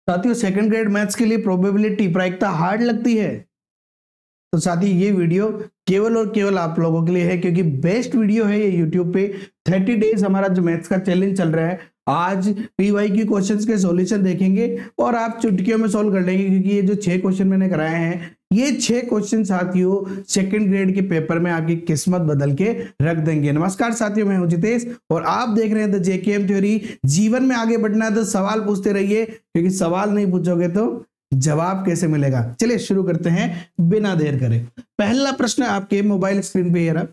साथियों second grade maths के लिए प्रोबेबिलिटी प्रायिकता हार्ड लगती है, तो साथियों ये वीडियो केवल और केवल आप लोगों के लिए है, क्योंकि बेस्ट वीडियो है ये यूट्यूब पे। 30 डेज हमारा जो मैथ्स का चैलेंज चल रहा है, आज PYQ क्वेश्चंस के सॉल्यूशन देखेंगे और आप चुटकियों में सॉल्व कर लेंगे, क्योंकि ये जो 6 क्वेश्चन मैंने कराए हैं, ये 6 क्वेश्चन साथियों सेकंड ग्रेड के पेपर में आपकी किस्मत बदल के रख देंगे। नमस्कार साथियों, मैं हूं जितेश और आप देख रहे हैं द JKM थ्योरी। जीवन में आगे बढ़ना है तो सवाल पूछते रहिए, क्योंकि सवाल नहीं पूछोगे तो जवाब कैसे मिलेगा। चलिए शुरू करते हैं बिना देर करे। पहला प्रश्न आपके मोबाइल स्क्रीन पे रहा।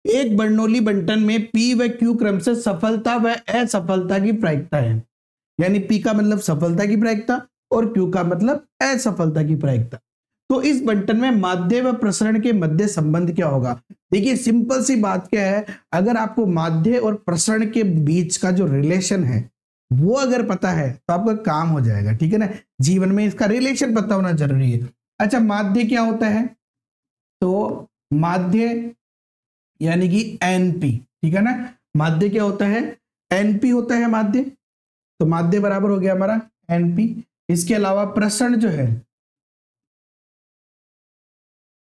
एक बर्नौली बंटन में P व Q क्रम से सफलता व असफलता की प्रायिकता है, यानी P का मतलब सफलता की प्रायिकता और Q का मतलब असफलता की प्रायिकता। तो इस बंटन में माध्य व प्रसरण के मध्य संबंध क्या होगा। देखिए सिंपल सी बात क्या है, अगर आपको माध्य और प्रसरण के बीच का जो रिलेशन है वो अगर पता है तो आपका काम हो जाएगा, ठीक है ना। जीवन में इसका रिलेशन पता होना जरूरी है। अच्छा, माध्य क्या होता है, तो माध्य यानी कि NP, ठीक है ना। माध्य क्या होता है, NP होता है माध्य। तो माध्य बराबर हो गया हमारा NP। इसके अलावा प्रसरण जो है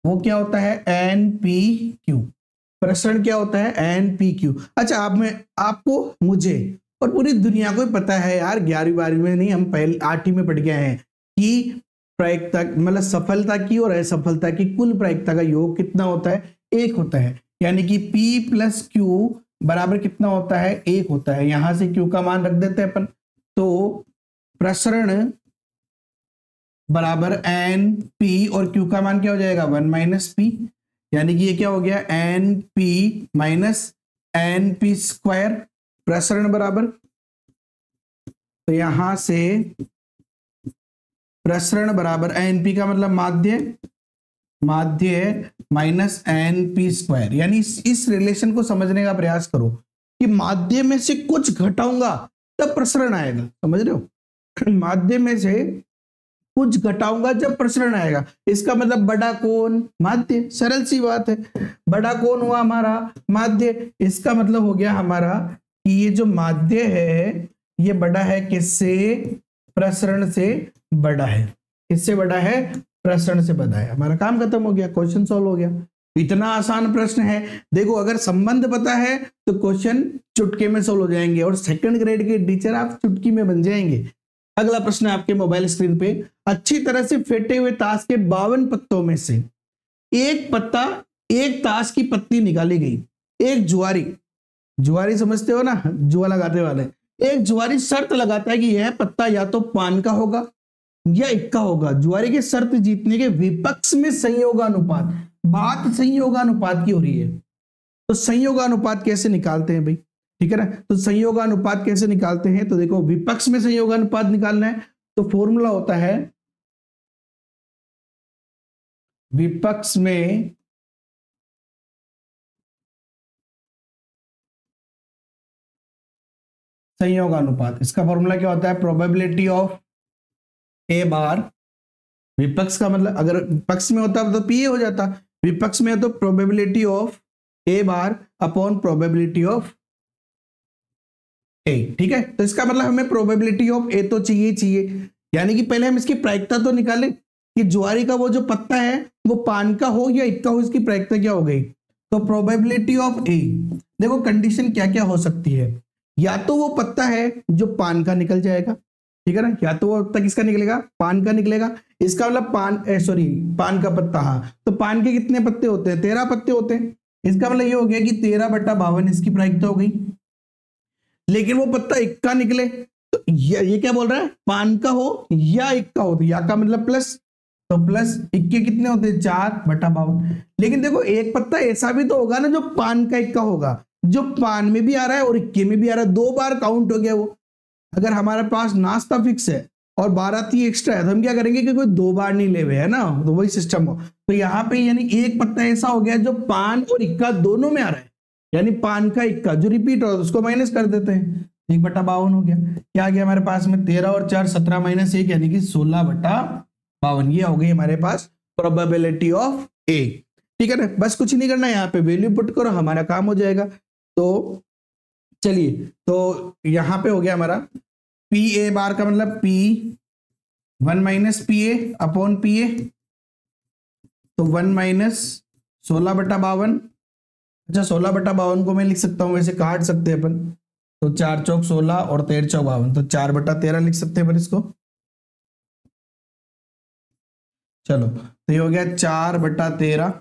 वो क्या होता है, NPQ। प्रसरण क्या होता है, NPQ। अच्छा, आपको मुझे और पूरी दुनिया को पता है यार, 11वीं 12वीं में नहीं, हम पहले 8वीं में पढ़ गए हैं कि प्रायिकता मतलब सफलता की और असफलता की कुल प्रायिकता का योग कितना होता है, 1 होता है। यानी कि P + Q बराबर कितना होता है, 1 होता है। यहां से Q का मान रख देते हैं अपन, तो प्रसरण बराबर NP और Q का मान क्या हो जाएगा, 1 - P। यानी कि ये क्या हो गया, NP - NP²। प्रसरण बराबर, तो यहां से प्रसरण बराबर NP का मतलब माध्य माइनस NP²। यानी इस रिलेशन को समझने का प्रयास करो कि माध्य में से कुछ घटाऊंगा तब प्रसरण आएगा, समझ रहे हो। माध्य में से कुछ घटाऊंगा जब प्रसरण आएगा, इसका मतलब बड़ा कौन, माध्य। सरल सी बात है, बड़ा कौन हुआ हमारा, माध्य। इसका मतलब हो गया हमारा कि ये जो माध्य है ये बड़ा है किससे, प्रसरण से बड़ा है। किससे बड़ा है, प्रसरण से बड़ा है। हमारा काम खत्म हो गया, क्वेश्चन सॉल्व हो गया। इतना आसान प्रश्न है। देखो अगर संबंध पता है तो क्वेश्चन चुटकी में सॉल्व हो जाएंगे और सेकंड ग्रेड के टीचर आप चुटकी में बन जाएंगे। अगला प्रश्न है आपके मोबाइल स्क्रीन पे। अच्छी तरह से फेंटे हुए ताश के 52 पत्तों में से एक ताश की पत्ती निकाली गई। एक जुआरी समझते हो ना, जुआ लगाते वाले। एक जुआरी शर्त लगाता है कि यह पत्ता या तो पान का होगा या इक्का होगा। जुआरी की शर्त जीतने के विपक्ष में संयोगानुपात, बात संयोगानुपात की हो रही है। तो संयोगानुपात कैसे निकालते हैं भाई, ठीक है ना। तो संयोगानुपात कैसे निकालते हैं, तो देखो विपक्ष में संयोगानुपात निकालना है तो फॉर्मूला होता है विपक्ष में संयोगानुपात। इसका फॉर्मूला क्या होता है, प्रोबेबिलिटी ऑफ A बार। विपक्ष का मतलब अगर पक्ष में होता तो P हो जाता, विपक्ष में है तो probability of A bar upon probability of A, ठीक है। तो इसका मतलब हमें प्रोबेबिलिटी ऑफ A तो चाहिए, यानी कि पहले हम इसकी प्रायिकता तो निकालें कि ज्वारी का वो जो पत्ता है वो पान का हो या इक्का हो, इसकी प्रायिकता क्या हो गई। तो प्रोबेबिलिटी ऑफ A, देखो कंडीशन क्या क्या हो सकती है, या तो वो पत्ता है जो पान का निकल जाएगा, ठीक है ना, या तो वो पत्ता किसका निकलेगा, पान का निकलेगा। इसका मतलब पान का पत्ता, हाँ। तो पान के कितने पत्ते होते हैं, 13 पत्ते होते हैं। इसका मतलब ये हो गया कि 13/52 इसकी प्रायिकता हो गई। लेकिन वो पत्ता इक्का निकले तो ये क्या बोल रहा है, पान का हो या इक्का हो, तो या का मतलब प्लस, तो प्लस इक्के कितने होते हैं, 4/52। लेकिन देखो एक पत्ता ऐसा भी तो होगा ना जो पान का इक्का होगा, जो पान में भी आ रहा है और इक्के में भी आ रहा है, 2 बार काउंट हो गया वो। अगर हमारे पास नाश्ता फिक्स है और 12 थी एक्स्ट्रा है तो हम क्या करेंगे कि कोई 2 बार नहीं ले हुए, है ना, तो वही सिस्टम हो। तो यहाँ पे यानी एक पत्ता ऐसा हो गया जो पान और इक्का दोनों में आ रहा है, यानी पान का इक्का जो रिपीट हो उसको माइनस कर देते हैं, 1/52 हो गया। क्या आ गया हमारे पास में, 13 और 4 17 - 1 यानी कि 16/52। ये हो गई हमारे पास प्रोबेबिलिटी ऑफ A, ठीक है ना। बस कुछ नहीं करना, यहाँ पे वैल्यू पुट करो, हमारा काम हो जाएगा। तो चलिए, तो यहाँ पे हो गया हमारा PA बार का मतलब P 1 minus P A upon P ए, तो 1 माइनस 16/52। अच्छा 16/52 को मैं लिख सकता हूँ, वैसे काट सकते हैं अपन, तो 4 चौक 16 और 13 चौक 52, तो 4/13 लिख सकते हैं अपन इसको। चलो तो ये हो गया 4/13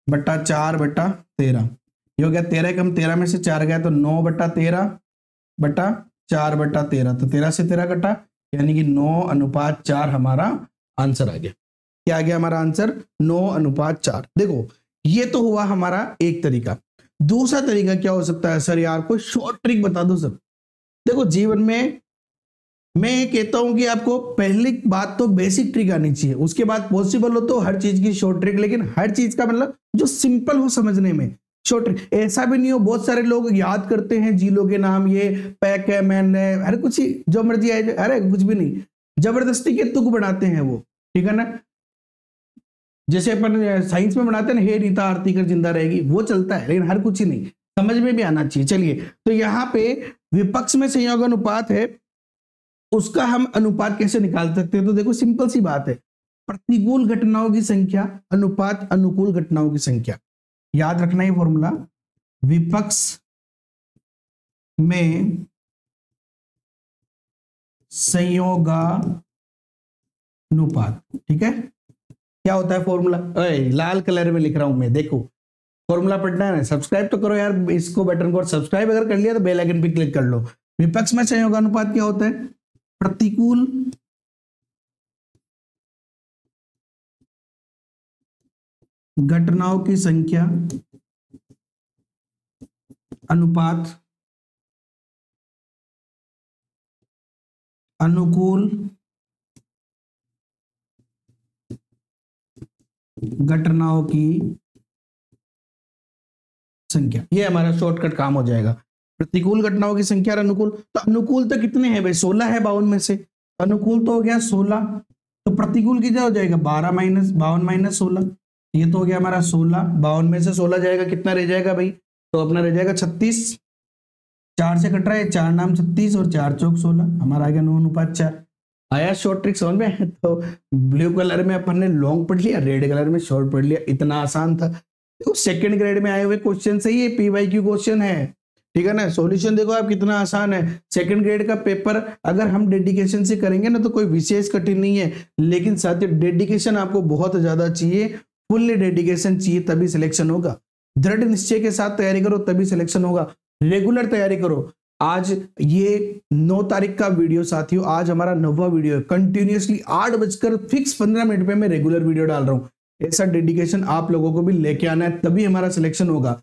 बट्टा 4/13, ये हो गया 13 कम 13 में से 4 गया तो 9/13 बट्टा 4/13, तो 13 से 13 कटा, यानी कि 9:4 हमारा आंसर आ गया। क्या आ गया हमारा आंसर? 9:4। देखो ये तो हुआ हमारा एक तरीका। दूसरा तरीका क्या हो सकता है? सर यार कोई शॉर्ट ट्रिक बता दो सर। देखो जीवन में मैं ये कहता हूं कि आपको पहली बात तो बेसिक ट्रिक आनी चाहिए, उसके बाद पॉसिबल हो तो हर चीज की शॉर्ट ट्रिक, लेकिन हर चीज का मतलब जो सिंपल हो समझने में शॉर्ट ट्रिक। ऐसा भी नहीं हो, बहुत सारे लोग याद करते हैं जिलों के नाम, ये पैक है, मैन है, हर कुछ ही जो मर्जी आए, अरे कुछ भी नहीं, जबरदस्ती के तुक बनाते हैं वो, ठीक है ना। जैसे अपन साइंस में बनाते हैं ना, हे रीता आरती कर जिंदा रहेगी, वो चलता है, लेकिन हर कुछ ही नहीं, समझ में भी आना चाहिए। चलिए तो यहाँ पे विपक्ष में संयोग अनुपात है, उसका हम अनुपात कैसे निकाल सकते हैं? तो देखो सिंपल सी बात है, प्रतिकूल घटनाओं की संख्या अनुपात अनुकूल घटनाओं की संख्या, याद रखना ये फॉर्मूला। विपक्ष में संयोगानुपात, ठीक है, क्या होता है फॉर्मूला? लाल कलर में लिख रहा हूं मैं, देखो फॉर्मूला पढ़ना है ना, सब्सक्राइब तो करो यार, इसको बटन को सब्सक्राइब अगर कर लिया तो बेल आइकन पे क्लिक कर लो। विपक्ष में संयोगानुपात क्या होता है? प्रतिकूल घटनाओं की संख्या अनुपात अनुकूल घटनाओं की संख्या, ये हमारा शॉर्टकट काम हो जाएगा। प्रतिकूल घटनाओं की संख्या और अनुकूल, तो अनुकूल तो कितने हैं भाई? 16 है 52 में से, अनुकूल तो हो गया 16, तो प्रतिकूल कितना हो जाएगा? 12 माइनस 52 माइनस 16, ये तो हो गया हमारा 16, 52 में से 16 जाएगा, कितना रह जाएगा भाई? तो अपना रह जाएगा 36, 4 से कट रहा है, 4 नाम 36 और 4 चौक 16, हमारा आ गया 9:4। आया शॉर्ट ट्रिक समझ में? तो ब्लू कलर में अपन ने लॉन्ग पढ़ लिया, रेड कलर में शॉर्ट पढ़ लिया, इतना आसान था। तो सेकंड ग्रेड में आए हुए क्वेश्चन से ही पीवाईक्यू क्वेश्चन है, ठीक है ना। सॉल्यूशन देखो आप कितना आसान है। सेकंड ग्रेड का पेपर अगर हम डेडिकेशन से करेंगे ना तो कोई विशेष कठिन नहीं है, लेकिन साथ ही डेडिकेशन आपको बहुत ज्यादा चाहिए, फुल्ली डेडिकेशन चाहिए, तभी सिलेक्शन होगा। दृढ़ निश्चय के साथ तैयारी करो तभी सिलेक्शन होगा, रेगुलर तैयारी करो। आज ये 9 तारीख का वीडियो साथियों, आज हमारा 9वां वीडियो है, कंटिन्यूअसली 8 बजकर फिक्स 15 मिनट पे मैं रेगुलर वीडियो डाल रहा हूं। ऐसा डेडिकेशन आप लोगों को भी लेके आना है, तभी हमारा सिलेक्शन होगा।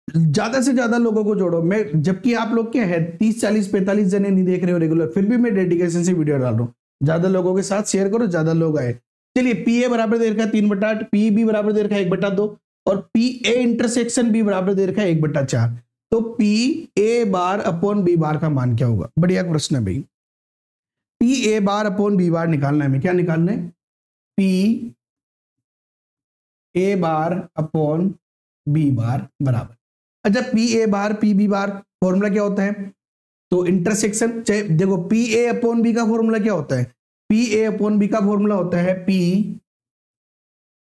ज्यादा से ज्यादा लोगों को जोड़ो, मैं जबकि आप लोग क्या है 30 40 45 जने नहीं देख रहे हो रेगुलर, फिर भी मैं डेडिकेशन से वीडियो डाल रहा हूँ। ज्यादा लोगों के साथ शेयर करो, ज्यादा लोग आए। चलिए पी ए बराबर दे रखा है 3/8, पी बी बराबर दे रखा है 1/2 और पी ए इंटरसेक्शन बी बराबर दे रखा है 1/4। तो P A bar upon B bar का मान क्या होगा? बढ़िया प्रश्न है भाई। P A bar upon B bar निकालना है, हमें क्या निकालना है? P A bar upon B bar बराबर, अच्छा P A bar P B bar formula क्या होता है? तो इंटरसेक्शन, चाहे देखो पी ए अपॉन बी का फॉर्मूला क्या होता है? पी ए अपॉन बी का फॉर्मूला होता है P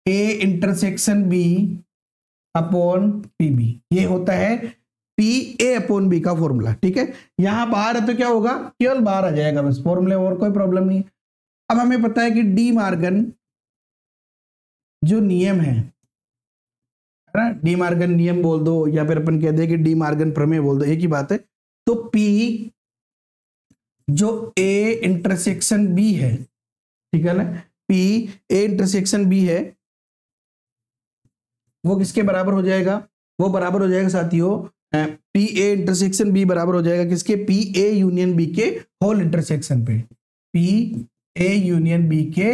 A intersection B upon P B, ये होता है पी ए अपॉन बी का फॉर्मूला, ठीक है। यहां बाहर है तो क्या होगा? केवल बाहर आ जाएगा बस फॉर्मूले, और कोई प्रॉब्लम नहीं। अब हमें पता है कि डी मार्गन जो नियम है ना, डी मार्गन नियम बोल दो या फिर अपन कहते हैं कि डी मार्गन प्रमेय बोल दो, एक ही बात है। तो पी जो ए इंटरसेक्शन बी है, ठीक है ना, पी ए इंटरसेक्शन बी है, वो किसके बराबर हो जाएगा? वो बराबर हो जाएगा साथियों पी ए इंटरसेक्शन बी बराबर हो जाएगा किसके? पी ए यूनियन बी के होल इंटरसेक्शन पे, पी ए यूनियन बी के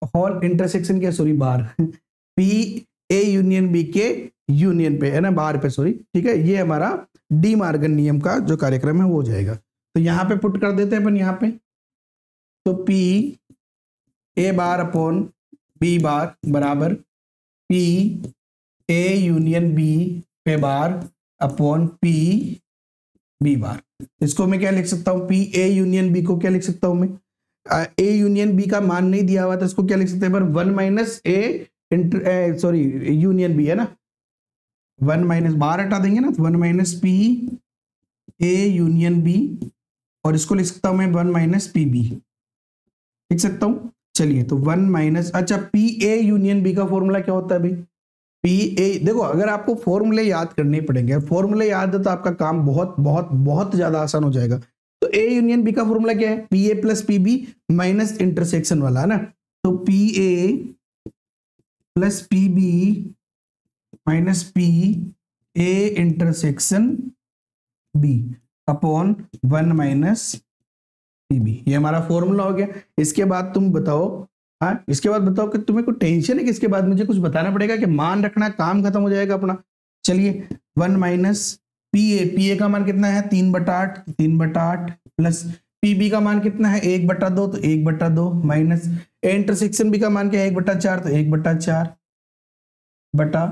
होल इंटरसेक्शन के, sorry bar, P A union B के यूनियन पे है ना, बार पे सॉरी, ठीक है। ये हमारा डी मार्गन नियम का जो कार्यक्रम है वो हो जाएगा। तो यहाँ पे पुट कर देते हैं अपन यहाँ पे, तो P A bar upon B bar बराबर पी ए यूनियन बी पे bar upon P B bar. इसको मैं क्या लिख सकता हूँ? पी ए यूनियन बी को क्या लिख सकता हूं मैं? ए यूनियन बी का मान नहीं दिया हुआ तो इसको क्या लिख सकते हैं पर 1 माइनस ए सॉरी यूनियन बी है ना, 1 माइनस बाहर हटा देंगे ना तो 1 minus P A union B, और इसको लिख सकता हूं मैं 1 माइनस पी बी लिख सकता हूं। चलिए तो 1 माइनस, अच्छा पी ए यूनियन बी का फॉर्मूला क्या होता है भाई, पी ए, देखो अगर आपको फॉर्मूले याद करने पड़ेंगे, फॉर्मूले याद है तो आपका काम बहुत बहुत बहुत ज्यादा आसान हो जाएगा। तो ए यूनियन बी का फॉर्मूला क्या है, P A plus P B minus intersection वाला है ना, तो P A plus P B minus P A intersection B upon 1 minus P B, ये हमारा फॉर्मूला हो गया। इसके बाद तुम बताओ, हाँ इसके बाद बताओ कि तुम्हें कोई टेंशन है कि इसके बाद मुझे कुछ बताना पड़ेगा कि मान रखना, काम खत्म हो जाएगा अपना। चलिए 1 माइनस पी ए का मान कितना है 3/8, 3/8 प्लस पी बी का मान कितना है 1/2, तो 1/2 माइनस इंटरसेक्शन बी का मान क्या है 1/4, तो 1/4 बटा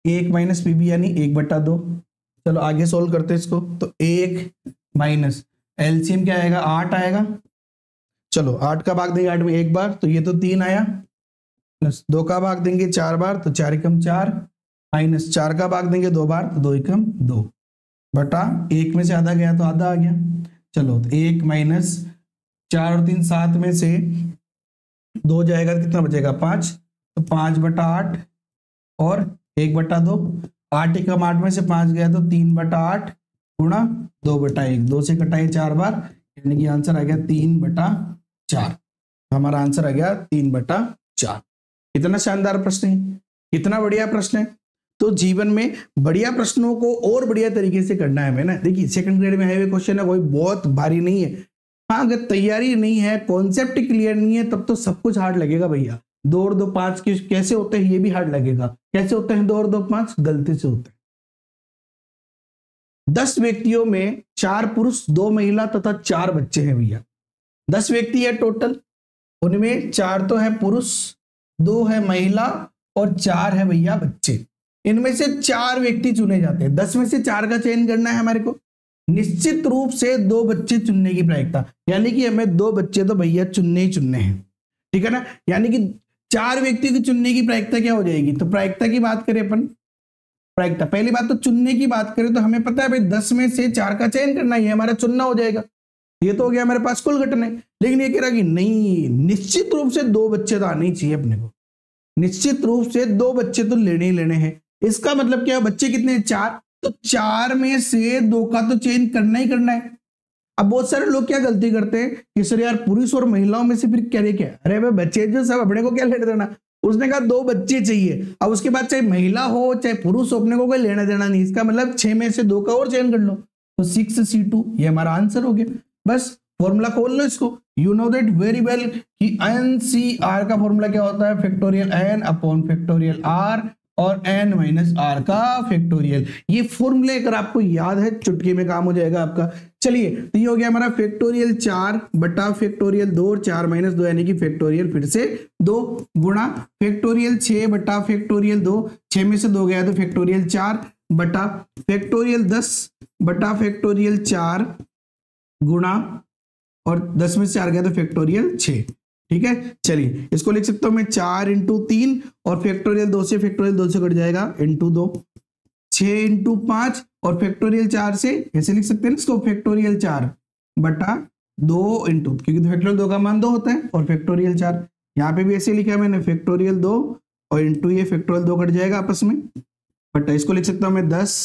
1 माइनस पी बी यानी 1/2। चलो आगे सोल्व करते हैं इसको, तो 1 माइनस एलसीएम क्या आएगा 8 आएगा। चलो 8 का भाग देंगे 8 में एक बार, तो ये तो 3 आया, प्लस 2 का भाग देंगे 4 बार तो 4 एकम 4, माइनस 4 का भाग देंगे 2 बार तो 2 एकम 2, बटा 1 में से आधा गया तो आधा आ गया। चलो तो 1 माइनस 4 और 3 7 में से 2 जाएगा तो कितना बचेगा 5, तो 5/8 और 1/2, 8 एकम 8 में से 5 गया तो 3/8 गुणा 2/1, 2 से कटाए 4 बार, यानी कि आंसर आ गया 3/4। हमारा आंसर आ गया 3/4। कितना शानदार प्रश्न है, कितना बढ़िया प्रश्न है। तो जीवन में बढ़िया प्रश्नों को और बढ़िया तरीके से करना है हमें ना। देखिए सेकंड ग्रेड में आए हुए क्वेश्चन है, कोई बहुत भारी नहीं है। हाँ अगर तैयारी नहीं है, कॉन्सेप्ट क्लियर नहीं है, तब तो सब कुछ हार्ड लगेगा भैया। 2 और 2 5 कैसे होते हैं ये भी हार्ड लगेगा। कैसे होते हैं 2 और 2 5, गलती से होते हैं। 10 व्यक्तियों में 4 पुरुष 2 महिला तथा 4 बच्चे हैं भैया। 10 व्यक्ति है टोटल, उनमें 4 तो है पुरुष, 2 है महिला और 4 है भैया बच्चे। इनमें से 4 व्यक्ति चुने जाते हैं। 10 में से 4 का चयन करना है हमारे को। निश्चित रूप से 2 बच्चे चुनने की प्रायिकता, यानी कि हमें 2 बच्चे तो भैया चुनने ही चुनने हैं, ठीक है ना। यानी कि 4 व्यक्तियों की चुनने की प्रायिकता क्या हो जाएगी, तो प्रायिकता की बात करें अपन, प्रायिकता पहली बात तो चुनने की बात करें तो हमें पता है भाई 10 में से 4 का चयन करना, ये हमारा चुनना हो जाएगा। ये तो हो गया हमारे पास कुल घटना। लेकिन ये कह रहा कि नहीं, निश्चित रूप से 2 बच्चे तो आने ही चाहिए अपने को, निश्चित रूप से 2 बच्चे तो लेने ही लेने हैं। इसका मतलब क्या है, बच्चे कितने हैं 4, तो 4 में से 2 का तो चयन करना ही करना है। अब बहुत सारे लोग क्या गलती करते हैं कि सर यार पुरुष और महिलाओं में से फिर क्या, अरे भाई बच्चे जो सब अपने को क्या लेने देना, उसने कहा 2 बच्चे चाहिए। अब उसके बाद चाहे महिला हो चाहे पुरुष हो, अपने को कोई लेना देना नहीं। इसका मतलब 6 में से 2 का और चयन कर लो, तो 6C2 ये हमारा आंसर हो गया। बस फॉर्मूला खोल लो इसको। You know that very well कि NCR का फॉर्मूला क्या होता है, factorial n upon factorial r और n माइनस r का फैक्टोरियल। ये फॉर्मूले अगर आपको याद है चुटकी में काम हो जाएगा आपका। चलिए तो ये हो गया हमारा फैक्टोरियल 4 बटा फैक्टोरियल 2 और 4 माइनस 2 यानी कि फैक्टोरियल फिर से 2 गुणा फैक्टोरियल 6 बटा फैक्टोरियल 2, 6 में से 2 गया तो फैक्टोरियल 4 बटा फैक्टोरियल 10 बटा फैक्टोरियल 4 गुणा और 10 में से 4 गया तो फैक्टोरियल 6, ठीक है। चलिए इसको लिख सकता हूं मैं 4 × 3 और फैक्टोरियल 2 से फैक्टोरियल 2 से कट जाएगा × 2, 6 × 5 और फैक्टोरियल 4 से ऐसे लिख सकते हैं इसको फैक्टोरियल 4 बटा 2 क्योंकि फैक्टोरियल 2 का मान 2 होता है और फैक्टोरियल 4 यहाँ पे भी ऐसे लिखा है मैंने फैक्टोरियल 2 और इंटू ये फैक्टोरियल 2 कट जाएगा आपस में, बट इसको लिख सकता हूं मैं 10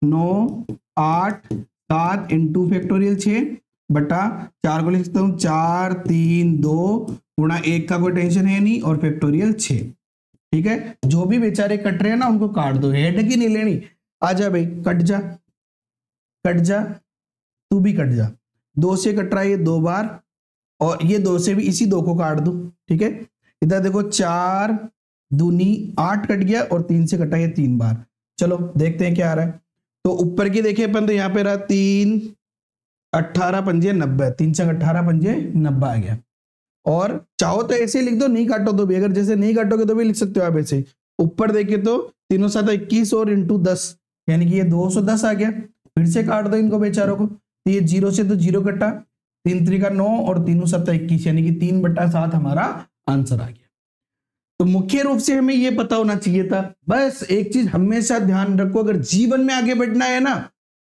9 8 7 इंटू फैक्टोरियल 6 बटा 4 को लिख सकता हूँ 4 3 2 गुणा 1 का कोई टेंशन है नहीं और फैक्टोरियल 6, ठीक है। जो भी बेचारे कट रहे हैं ना उनको काट दो, हेड की नहीं लेनी। आजा भाई कट जा, कट जा, तू भी कट जा। 2 से कट रहा है ये 2 बार और ये 2 से भी इसी 2 को काट दो, ठीक है। इधर देखो 4 दूनी 8 कट गया और 3 से कटा ये 3 बार। चलो देखते हैं क्या आ रहा है। तो ऊपर की देखिए अपन, तो यहाँ पे रहा 3 18 पंजे 90, 3 से 18 पंजे 90 आ गया। और चाहो तो ऐसे लिख दो, नहीं काटो तो भी, अगर जैसे नहीं काटोगे तो भी लिख सकते हो आप ऐसे। ऊपर देखिए तो 3 7 21 और इंटू 10 यानी कि ये 210 आ गया। फिर से काट दो इनको बेचारों को, तो ये 0 से तो 0 कटा, 3 3 9 और 3 7 21, यानी कि 3/7 हमारा आंसर आ गया। तो मुख्य रूप से हमें यह पता होना चाहिए था। बस एक चीज हमेशा ध्यान रखो, अगर जीवन में आगे बढ़ना है ना,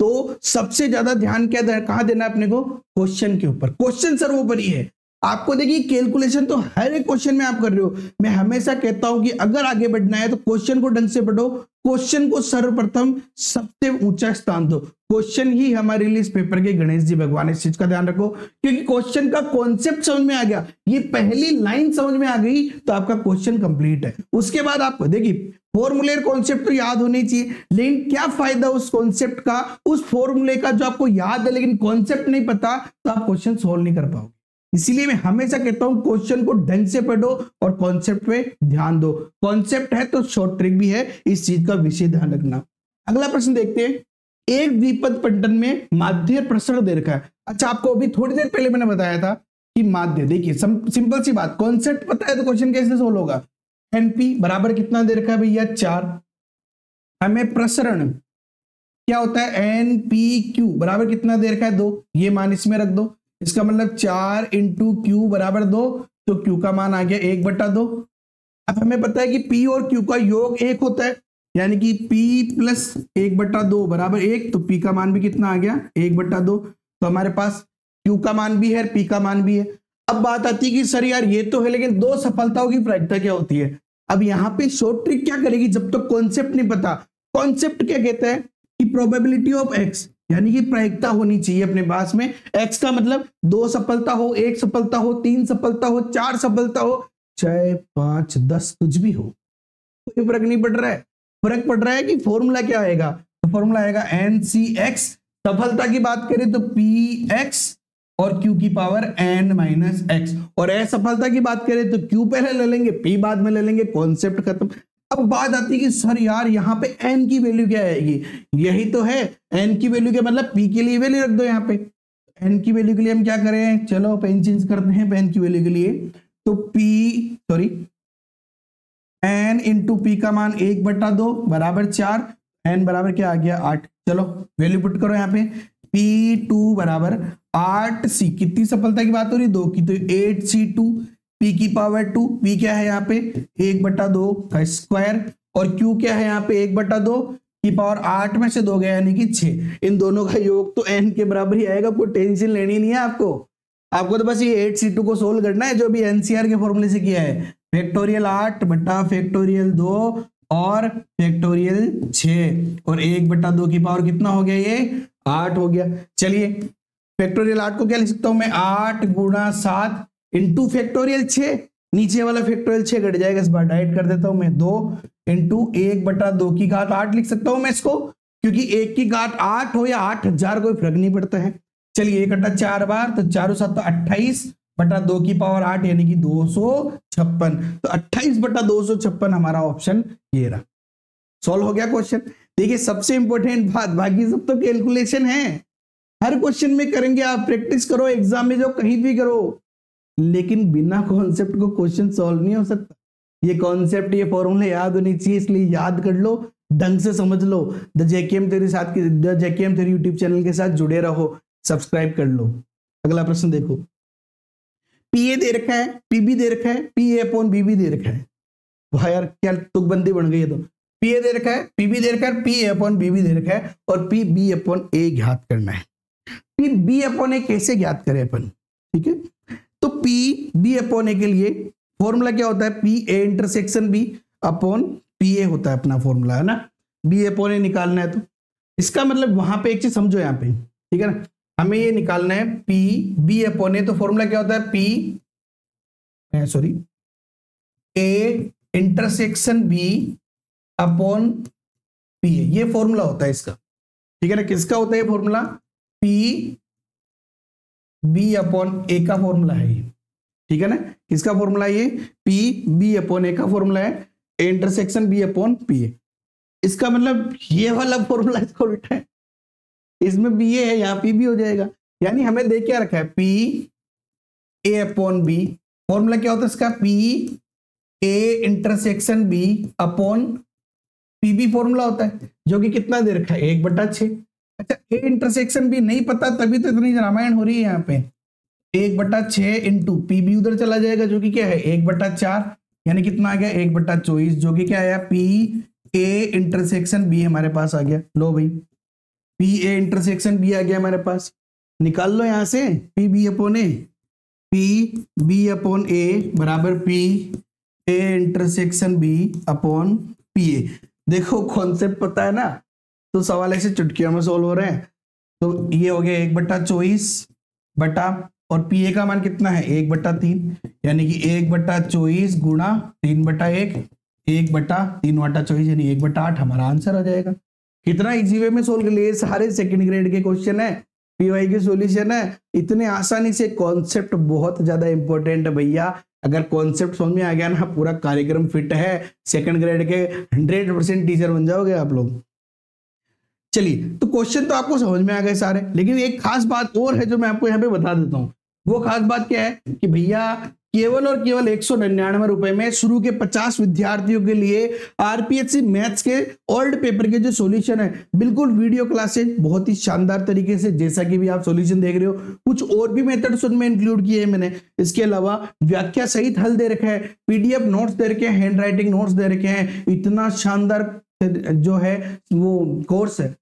तो सबसे ज्यादा ध्यान कहाँ देना है अपने को? क्वेश्चन के ऊपर। क्वेश्चन सर्वोपरि है। आपको देखिए कैलकुलेशन तो हर एक क्वेश्चन में आप कर रहे हो। मैं हमेशा कहता हूं कि अगर आगे बढ़ना है तो क्वेश्चन को ढंग से पढ़ो, क्वेश्चन को सर्वप्रथम सबसे ऊंचा स्थान दो। क्वेश्चन ही हमारे लिए इस पेपर के गणेश जी भगवान, इस चीज का ध्यान रखो, क्योंकि क्वेश्चन का कॉन्सेप्ट समझ में आ गया, ये पहली लाइन समझ में आ गई तो आपका क्वेश्चन कंप्लीट है। उसके बाद आपको देखिए फॉर्मूले कॉन्सेप्ट तो याद होने चाहिए, लेकिन क्या फायदा उस कॉन्सेप्ट का, उस फॉर्मूले का जो आपको याद है लेकिन कॉन्सेप्ट नहीं पता, तो आप क्वेश्चन सोल्व नहीं कर पाओगे। इसीलिए मैं हमेशा कहता हूं क्वेश्चन को ढंग से पढ़ो और कॉन्सेप्ट पे ध्यान दो। कॉन्सेप्ट है तो शॉर्ट ट्रिक भी है, इस चीज का विशेष ध्यान रखना। अगला प्रश्न देखते हैं। एक द्विपद पट्टन में माध्य प्रसरण दे रखा है। अच्छा, आपको अभी थोड़ी देर पहले मैंने बताया था कि माध्य, देखिए सिंपल सी बात, कॉन्सेप्ट पता है तो क्वेश्चन कैसे सोल्व होगा। एनपी बराबर कितना दे रखा है भैया? 4। हमें प्रसरण क्या होता है? एनपीक्यू बराबर कितना दे रखा है? 2। ये मान इसमें रख दो, इसका मतलब 4 इंटू क्यू बराबर 2, तो क्यू का मान आ गया 1/2। अब हमें पता है कि पी और क्यू का योग 1 होता है, यानी कि p प्लस 1/2 बराबर 1, तो p का मान भी कितना आ गया? 1/2। तो हमारे पास q का मान भी है, p का मान भी है। अब बात आती है कि सर यार ये तो है, लेकिन दो सफलताओं की प्रायिकता क्या होती है? अब यहाँ पे शॉर्ट ट्रिक क्या करेगी, जब तक कॉन्सेप्ट नहीं पता। कॉन्सेप्ट क्या कहता है कि प्रोबेबिलिटी ऑफ x, यानी कि प्रायिकता होनी चाहिए अपने पास में। x का मतलब 2 सफलता हो, 1 सफलता हो, 3 सफलता हो, 4 सफलता हो, 6 5 10 कुछ भी हो, कोई फर्क नहीं पड़ रहा है। फर्क पड़ रहा है कि फॉर्मूला क्या आएगा, तो फॉर्मूला आएगा NCX। सफलता की बात करें तो PX और Q की पावर n माइनस x, और असफलता की बात करें तो Q पहले ले लेंगे, P बाद में ले लेंगे, कॉन्सेप्ट खत्म। अब बात आती है कि सर यार यहाँ पे n की वैल्यू क्या आएगी? यही तो है, n की वैल्यू क्या मतलब p के लिए वैल्यू रख दो यहाँ पे। n की वैल्यू के लिए हम क्या करें, चलो पेन चेंज करते हैं n की वैल्यू के लिए, तो n इंटू पी का मान 1/2 बराबर 4, n बराबर क्या आ गया? 8। चलो वैल्यू पुट करो यहाँ पे, P2 बराबर 8C, कितनी सफलता की बात हो रही? 2 की, तो 8C2, P की पावर 2, P क्या है यहाँ पे? 1/2 का स्क्वायर, और Q क्या है यहाँ पे? 1/2 की पावर 8 में से 2 गया यानी कि 6। इन दोनों का योग तो n के बराबर ही आएगा, कोई टेंशन लेनी नहीं है आपको तो बस ये 8C2 को सोल्व करना है, जो भी एनसीआर के फॉर्मूले से किया है। फैक्टोरियल 8 बटा फैक्टोरियल 2 और फैक्टोरियल 6, और 1/2 की पावर कितना हो गया? ये 8 हो गया। चलिए फैक्टोरियल 8 को क्या लिख सकता हूं मैं? 8 गुणा 7 इंटू फैक्टोरियल 6, नीचे वाला फैक्टोरियल 6 घट जाएगा, इस बार डाइट कर देता हूं मैं, 2 इंटू 1/2 की घात 8 लिख सकता हूं मैं इसको, क्योंकि 1 की घात 8 हो या 8000 कोई फर्क नहीं पड़ता है। चलिए 1 × 4 बार, तो 4 7 28 बटा 2 की पावर 8 यानी कि 256, तो 28/256 हमारा ऑप्शन ये रहा। सॉल्व हो गया क्वेश्चन। देखिए सबसे इंपॉर्टेंट बात, बाकी सब तो कैलकुलेशन है, हर क्वेश्चन में करेंगे आप, प्रैक्टिस करो, एग्जाम में जाओ, कहीं भी करो, लेकिन बिना कॉन्सेप्ट को क्वेश्चन सॉल्व नहीं हो सकता। ये कॉन्सेप्ट, ये फॉर्मूले याद होनी चाहिए, इसलिए याद कर लो, ढंग से समझ लो। The JKM theory YouTube channel के साथ जुड़े रहो, सब्सक्राइब कर लो। अगला प्रश्न देखो, पीए दे रखा है, पीबी दे रखा है, PA/BB दे रखा है। वाह यार क्या तुकबंदी बन गई है। तो पीए दे रखा है, पीबी दे रखा है, PA/BB दे रखा है, और PB/A ज्ञात करना है। PB/A कैसे ज्ञात करें अपन? ठीक है, तो PB/A के लिए फॉर्मूला क्या होता है? PA intersection B upon PA होता है अपना फॉर्मूला, है ना। B/A निकालना है, तो इसका मतलब वहां पे एक चीज समझो यहाँ पे, ठीक है ना, हमें ये निकालना है PB/A, तो फॉर्मूला क्या होता है? A intersection B upon PA, ये फॉर्मूला होता है इसका, ठीक है ना। किसका होता है ये फॉर्मूला? PB/A का फॉर्मूला है ये, ठीक है ना। किसका फॉर्मूला है ये? PB/A का फॉर्मूला है, A intersection B upon PA। इसका मतलब ये वाला फॉर्मूला इसका उल्टा है, इसमें BA है, यहाँ PB हो जाएगा। यानी हमें देख क्या रखा है? PA/B, फॉर्मूला क्या होता है इसका? PA intersection B upon PB formula होता है, जो कि कितना दे रखा है? 1/6। अच्छा, A इंटरसेक्शन B नहीं पता, तभी तो इतनी रामायण हो रही है यहाँ पे। 1/6 इंटू पी बी उधर चला जाएगा जो कि क्या है 1/4, यानी कितना आ गया 1/24, जो कि क्या आया पी ए इंटरसेक्शन बी हमारे पास आ गया। लो भाई पी ए इंटरसेक्शन बी आ गया हमारे पास, निकाल लो यहां से P B upon A, P B upon A बराबर P A intersection B upon P A. देखो कॉन्सेप्ट पता है ना, तो सवाल ऐसे चुटकियों में सोल्व हो रहे हैं। तो ये हो गया 1/24 बटा, और पी ए का मान कितना है 1/3, यानी कि 1/24 गुणा 3/1, 1/3/24 यानी 1/8 हमारा आंसर आ जाएगा। कितना इजी वे में सोल्व कर लिए, सारे सेकंड ग्रेड के क्वेश्चन है, पीवाई के सॉल्यूशन है, इतने आसानी से। कॉन्सेप्ट बहुत ज्यादा इंपॉर्टेंट है भैया, अगर कॉन्सेप्ट समझ में आ गया ना पूरा कार्यक्रम फिट है, सेकंड ग्रेड के 100% टीचर बन जाओगे आप लोग। चलिए तो क्वेश्चन तो आपको समझ में आ गए सारे, लेकिन एक खास बात और है जो मैं आपको यहाँ पे बता देता हूँ। वो खास बात क्या है कि भैया केवल और केवल 199 रुपए में शुरू के 50 विद्यार्थियों के लिए आरपीएससी मैथ्स के ओल्ड पेपर के जो सॉल्यूशन है, बिल्कुल वीडियो क्लासेज बहुत ही शानदार तरीके से, जैसा कि भी आप सॉल्यूशन देख रहे हो, कुछ और भी मेथड्स उनमें इंक्लूड किए हैं मैंने। इसके अलावा व्याख्या सहित हल दे रखा है, पीडीएफ नोट्स दे रखे हैं, हैंड राइटिंग नोट्स दे रखे हैं, इतना शानदार जो है वो कोर्स है।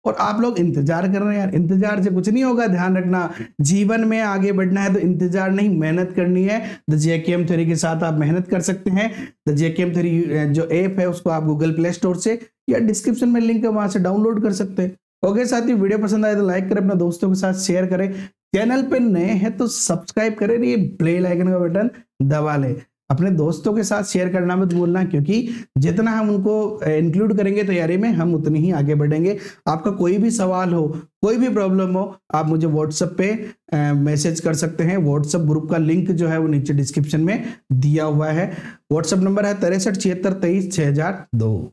और आप लोग इंतजार कर रहे हैं यार, इंतजार से कुछ नहीं होगा, ध्यान रखना जीवन में आगे बढ़ना है तो इंतजार नहीं मेहनत करनी है। द जेकेएम थ्योरी के साथ आप मेहनत कर सकते हैं। द जेकेएम थ्योरी जो ऐप है उसको आप गूगल प्ले स्टोर से या डिस्क्रिप्शन में लिंक है वहां से डाउनलोड कर सकते हैं। ओके साथियों, वीडियो पसंद आए तो लाइक करें, अपने दोस्तों के साथ शेयर करें, चैनल पे नए हैं तो सब्सक्राइब करें, ये बेल आइकन का बटन दबा लें। अपने दोस्तों के साथ शेयर करना मत भूलना, क्योंकि जितना हम उनको इंक्लूड करेंगे तैयारी में हम उतनी ही आगे बढ़ेंगे। आपका कोई भी सवाल हो, कोई भी प्रॉब्लम हो, आप मुझे व्हाट्सएप पे मैसेज कर सकते हैं। व्हाट्सएप ग्रुप का लिंक जो है वो नीचे डिस्क्रिप्शन में दिया हुआ है। व्हाट्सएप नंबर है 63 76 23 6002।